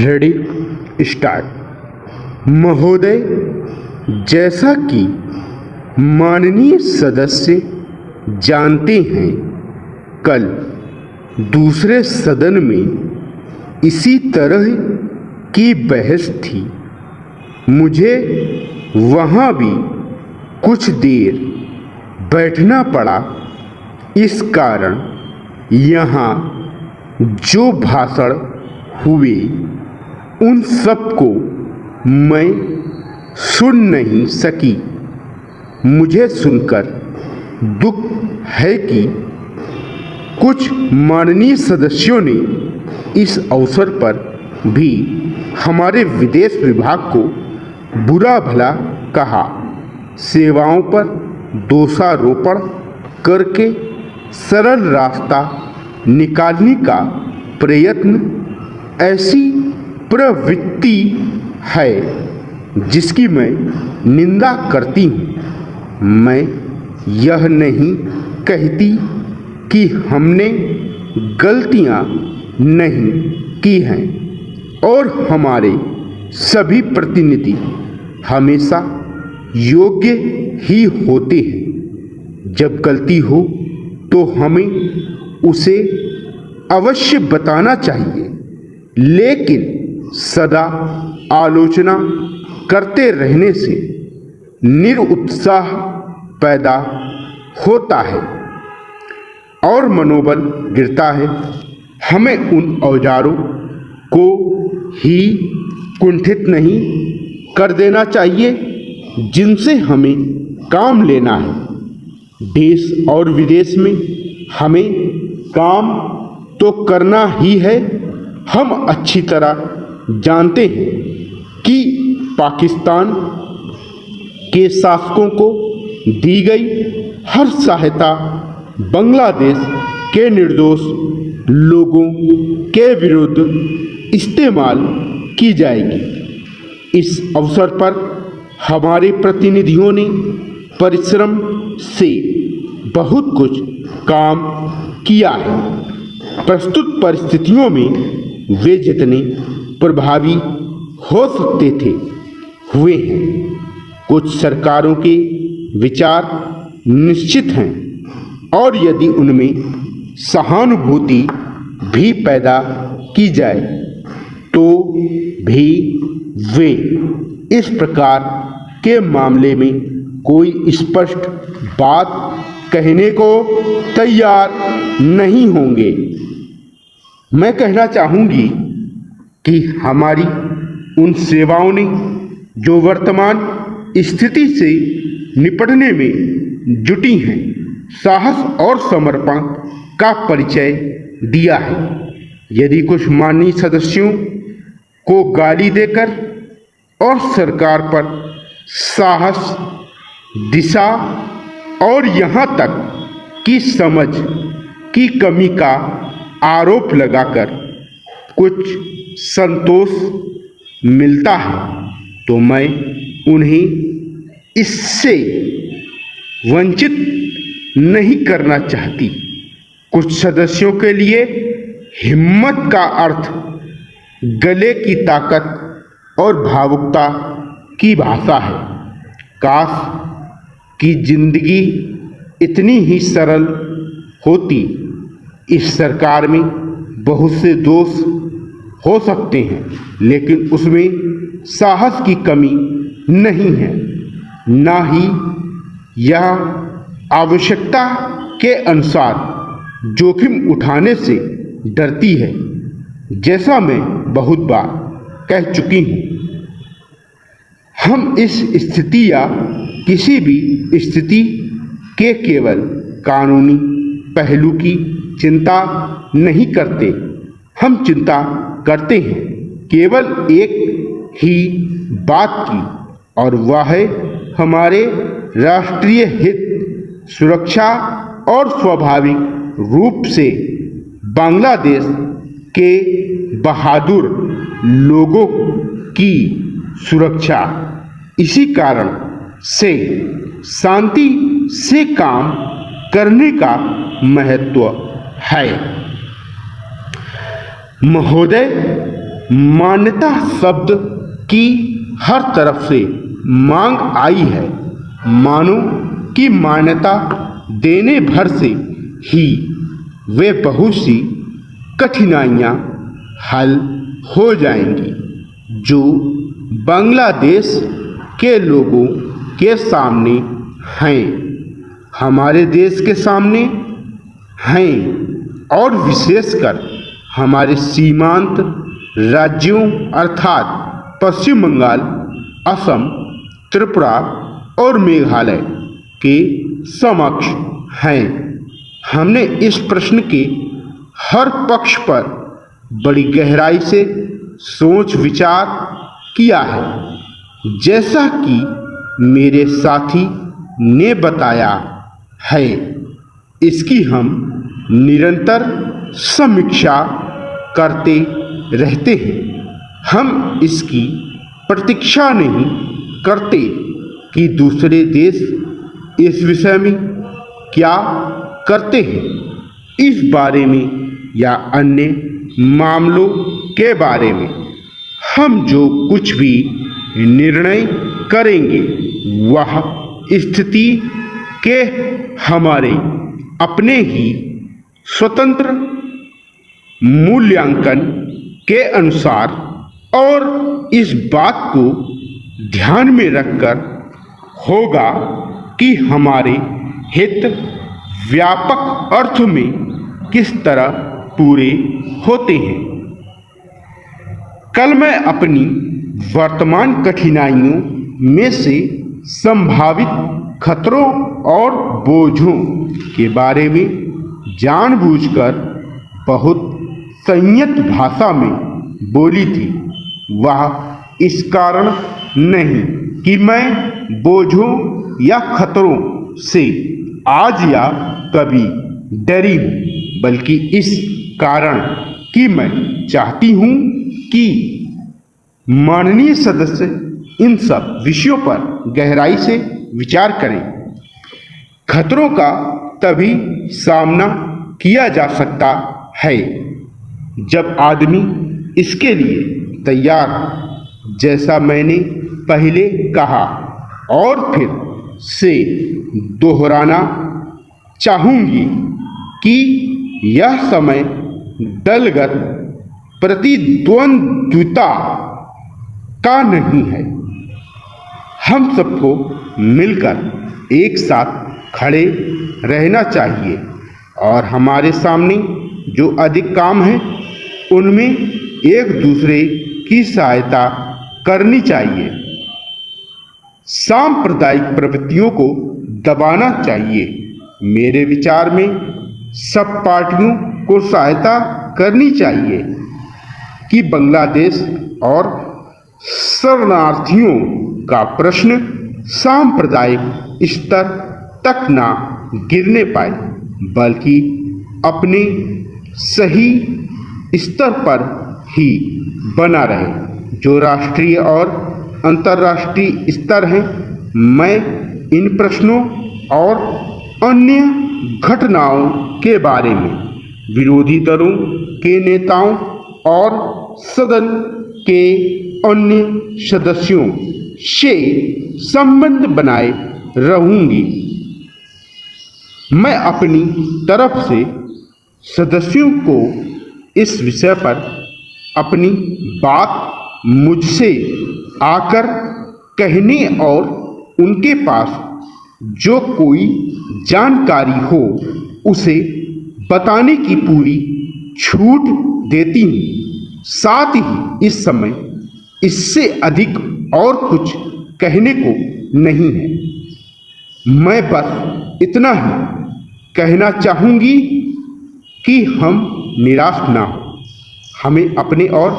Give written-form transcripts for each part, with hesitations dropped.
Ready start. महोदय, जैसा कि माननीय सदस्य जानते हैं, कल दूसरे सदन में इसी तरह की बहस थी। मुझे वहाँ भी कुछ देर बैठना पड़ा। इस कारण यहाँ जो भाषण हुए उन सबको मैं सुन नहीं सकी। मुझे सुनकर दुख है कि कुछ माननीय सदस्यों ने इस अवसर पर भी हमारे विदेश विभाग को बुरा भला कहा, सेवाओं पर दोषारोपण करके सरल रास्ता निकालने का प्रयत्न ऐसी प्रवृत्ति है जिसकी मैं निंदा करती हूँ। मैं यह नहीं कहती कि हमने गलतियाँ नहीं की हैं और हमारे सभी प्रतिनिधि हमेशा योग्य ही होते हैं। जब गलती हो तो हमें उसे अवश्य बताना चाहिए, लेकिन सदा आलोचना करते रहने से निरुत्साह पैदा होता है और मनोबल गिरता है। हमें उन औजारों को ही कुंठित नहीं कर देना चाहिए जिनसे हमें काम लेना है। देश और विदेश में हमें काम तो करना ही है। हम अच्छी तरह जानते हैं कि पाकिस्तान के शासकों को दी गई हर सहायता बांग्लादेश के निर्दोष लोगों के विरुद्ध इस्तेमाल की जाएगी। इस अवसर पर हमारे प्रतिनिधियों ने परिश्रम से बहुत कुछ काम किया है। प्रस्तुत परिस्थितियों में वे जितने प्रभावी हो सकते थे हुए हैं। कुछ सरकारों के विचार निश्चित हैं और यदि उनमें सहानुभूति भी पैदा की जाए तो भी वे इस प्रकार के मामले में कोई स्पष्ट बात कहने को तैयार नहीं होंगे। मैं कहना चाहूँगी कि हमारी उन सेवाओं ने जो वर्तमान स्थिति से निपटने में जुटी हैं, साहस और समर्पण का परिचय दिया है। यदि कुछ माननीय सदस्यों को गाली देकर और सरकार पर साहस, दिशा और यहाँ तक कि समझ की कमी का आरोप लगाकर कुछ संतोष मिलता है तो मैं उन्हें इससे वंचित नहीं करना चाहती। कुछ सदस्यों के लिए हिम्मत का अर्थ गले की ताकत और भावुकता की भाषा है। काश कि जिंदगी इतनी ही सरल होती। इस सरकार में बहुत से दोष हो सकते हैं, लेकिन उसमें साहस की कमी नहीं है, ना ही यह आवश्यकता के अनुसार जोखिम उठाने से डरती है। जैसा मैं बहुत बार कह चुकी हूँ, हम इस स्थिति या किसी भी स्थिति के केवल कानूनी पहलू की चिंता नहीं करते। हम चिंता करते हैं केवल एक ही बात की, और वह है हमारे राष्ट्रीय हित, सुरक्षा और स्वाभाविक रूप से बांग्लादेश के बहादुर लोगों की सुरक्षा। इसी कारण से शांति से काम करने का महत्व है। महोदय, मान्यता शब्द की हर तरफ से मांग आई है। मानो कि मान्यता देने भर से ही वे बहुत सी कठिनाइयाँ हल हो जाएंगी जो बांग्लादेश के लोगों के सामने हैं, हमारे देश के सामने हैं और विशेषकर हमारे सीमांत राज्यों अर्थात पश्चिम बंगाल, असम, त्रिपुरा और मेघालय के समक्ष हैं। हमने इस प्रश्न के हर पक्ष पर बड़ी गहराई से सोच विचार किया है। जैसा कि मेरे साथी ने बताया है, इसकी हम निरंतर समीक्षा करते रहते हैं। हम इसकी प्रतीक्षा नहीं करते कि दूसरे देश इस विषय में क्या करते हैं। इस बारे में या अन्य मामलों के बारे में हम जो कुछ भी निर्णय करेंगे वह स्थिति के हमारे अपने ही स्वतंत्र मूल्यांकन के अनुसार और इस बात को ध्यान में रखकर होगा कि हमारे हित व्यापक अर्थ में किस तरह पूरे होते हैं। कल मैं अपनी वर्तमान कठिनाइयों में से संभावित खतरों और बोझों के बारे में जानबूझकर बहुत संयत भाषा में बोली थी। वह इस कारण नहीं कि मैं बोझों या खतरों से आज या कभी डरी हूँ, बल्कि इस कारण कि मैं चाहती हूँ कि माननीय सदस्य इन सब विषयों पर गहराई से विचार करें। खतरों का तभी सामना किया जा सकता है जब आदमी इसके लिए तैयार हो, जैसा मैंने पहले कहा और फिर से दोहराना चाहूँगी कि यह समय दलगत प्रतिद्वंद्विता का नहीं है। हम सबको मिलकर एक साथ खड़े रहना चाहिए और हमारे सामने जो अधिक काम है उनमें एक दूसरे की सहायता करनी चाहिए। सांप्रदायिक प्रवृत्तियों को दबाना चाहिए। मेरे विचार में सब पार्टियों को सहायता करनी चाहिए कि बांग्लादेश और शरणार्थियों का प्रश्न सांप्रदायिक स्तर तक ना गिरने पाए, बल्कि अपने सही स्तर पर ही बना रहे जो राष्ट्रीय और अंतर्राष्ट्रीय स्तर हैं। मैं इन प्रश्नों और अन्य घटनाओं के बारे में विरोधी दलों के नेताओं और सदन के अन्य सदस्यों से संबंध बनाए रहूंगी। मैं अपनी तरफ से सदस्यों को इस विषय पर अपनी बात मुझसे आकर कहने और उनके पास जो कोई जानकारी हो उसे बताने की पूरी छूट देती हूँ। साथ ही इस समय इससे अधिक और कुछ कहने को नहीं है। मैं बस इतना ही कहना चाहूँगी कि हम निराश ना हो। हमें अपने और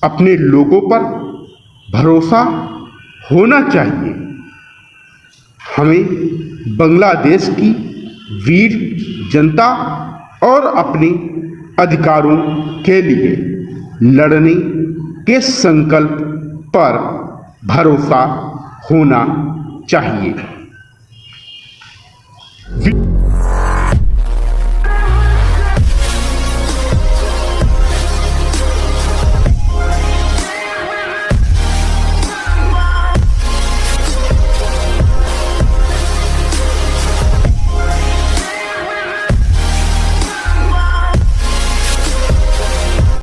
अपने लोगों पर भरोसा होना चाहिए। हमें बांग्लादेश की वीर जनता और अपने अधिकारों के लिए लड़ने के संकल्प पर भरोसा होना चाहिए।